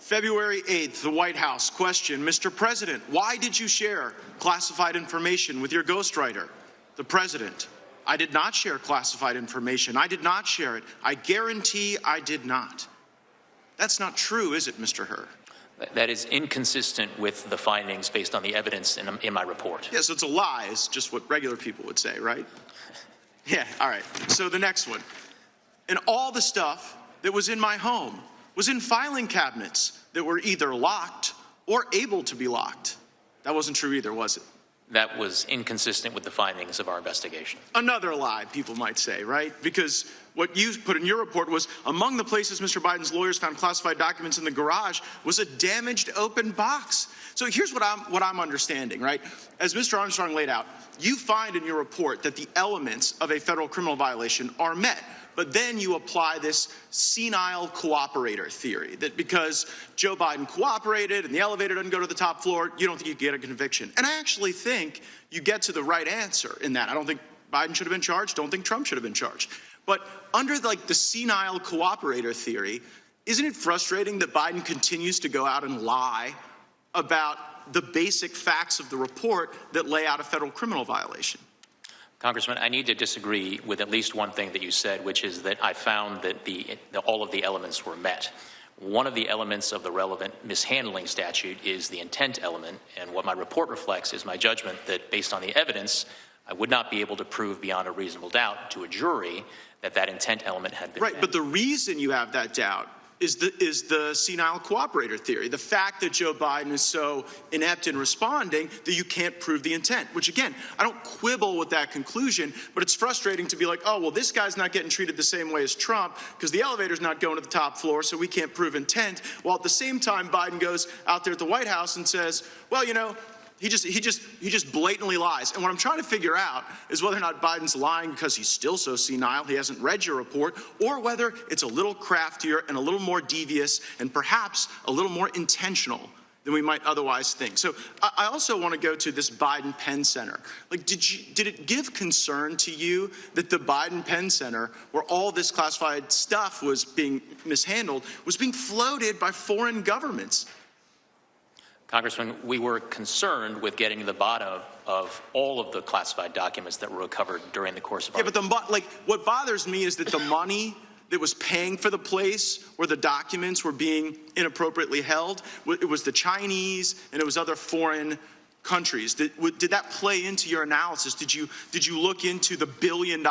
February 8th, the White House question, Mr. President, why did you share classified information with your ghostwriter? The President, I did not share classified information. I did not share it. I guarantee I did not. That's not true, is it, Mr. Hur? That is inconsistent with the findings based on the evidence in my report. Yes, it's a lie. It's just what regular people would say, right? Yeah, all right. So the next one. And all the stuff that was in my home was in filing cabinets that were either locked or able to be locked. That wasn't true either, was it? That was inconsistent with the findings of our investigation. Another lie, people might say, right? Because what you put in your report was among the places Mr. Biden's lawyers found classified documents in the garage was a damaged open box. So here's what I'm understanding, right? As Mr. Armstrong laid out, you find in your report that the elements of a federal criminal violation are met. But then you apply this senile cooperator theory that because Joe Biden cooperated and the elevator doesn't go to the top floor, you don't think you get a conviction. And I actually think you get to the right answer in that. I don't think Biden should have been charged. Don't think Trump should have been charged. But under the senile cooperator theory, isn't it frustrating that Biden continues to go out and lie about the basic facts of the report that lay out a federal criminal violation? Congressman, I need to disagree with at least one thing that you said, which is that I found that all of the elements were met. One of the elements of the relevant mishandling statute is the intent element, and what my report reflects is my judgment that based on the evidence, I would not be able to prove beyond a reasonable doubt to a jury that that intent element had been met. Right, but the reason you have that doubt is the senile cooperator theory. The fact that Joe Biden is so inept in responding that you can't prove the intent, which again, I don't quibble with that conclusion, but it's frustrating to be like, oh, well, this guy's not getting treated the same way as Trump because the elevator's not going to the top floor, so we can't prove intent. While at the same time, Biden goes out there at the White House and says, well, you know, he just blatantly lies. And what I'm trying to figure out is whether or not Biden's lying because he's still so senile, he hasn't read your report, or whether it's a little craftier and a little more devious and perhaps a little more intentional than we might otherwise think. So I also want to go to this Biden Penn Center. Like, did it give concern to you that the Biden Penn Center, where all this classified stuff was being mishandled, was being floated by foreign governments? Congressman, we were concerned with getting to the bottom of all of the classified documents that were recovered during the course of our... Yeah, but what bothers me is that the money that was paying for the place where the documents were being inappropriately held, it was the Chinese and it was other foreign countries. Did that play into your analysis? Did you look into the $1 billion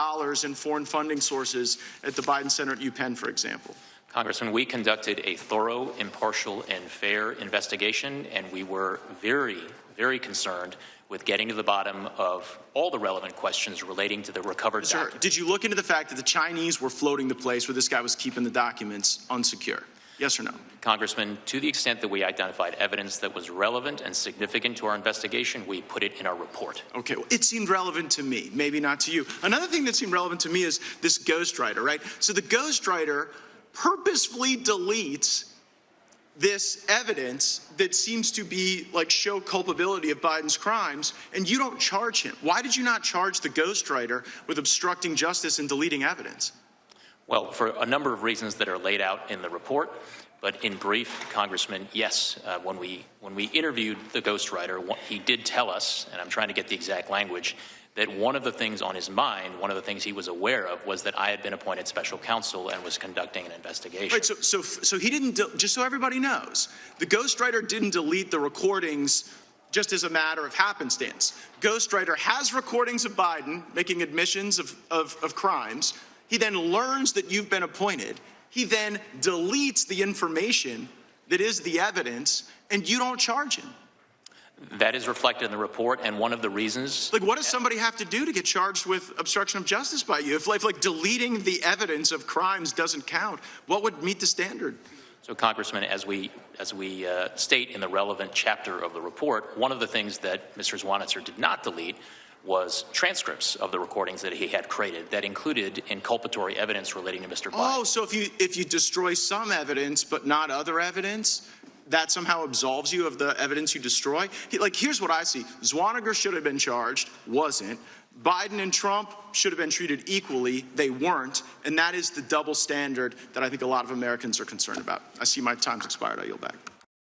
in foreign funding sources at the Biden Center at UPenn, for example? Congressman, we conducted a thorough, impartial, and fair investigation, and we were very, very concerned with getting to the bottom of all the relevant questions relating to the recovered documents. Did you look into the fact that the Chinese were floating the place where this guy was keeping the documents unsecure? Yes or no? Congressman, to the extent that we identified evidence that was relevant and significant to our investigation, we put it in our report. Okay, well, it seemed relevant to me, maybe not to you. Another thing that seemed relevant to me is this ghostwriter, right? So the ghostwriter purposefully deletes this evidence that seems to be show culpability of Biden's crimes, and you don't charge him. Why did you not charge the ghostwriter with obstructing justice and deleting evidence? Well, for a number of reasons that are laid out in the report, but in brief, Congressman, yes, when we interviewed the ghostwriter, he did tell us, and I'm trying to get the exact language, that one of the things on his mind, one of the things he was aware of, was that I had been appointed special counsel and was conducting an investigation. Right, so he didn't, just so everybody knows, the ghostwriter didn't delete the recordings just as a matter of happenstance. Ghostwriter has recordings of Biden making admissions of crimes. He then learns that you've been appointed. He then deletes the information that is the evidence, and you don't charge him. That is reflected in the report, and one of the reasons... What does somebody have to do to get charged with obstruction of justice by you? If deleting the evidence of crimes doesn't count, what would meet the standard? So, Congressman, as we state in the relevant chapter of the report, one of the things that Mr. Zwanitzer did not delete was transcripts of the recordings that he had created that included inculpatory evidence relating to Mr. Biden. Oh, so if you destroy some evidence but not other evidence, that somehow absolves you of the evidence you destroy? Here's what I see. Zwaniger should have been charged, wasn't. Biden and Trump should have been treated equally. They weren't. And that is the double standard that I think a lot of Americans are concerned about. I see my time's expired. I yield back.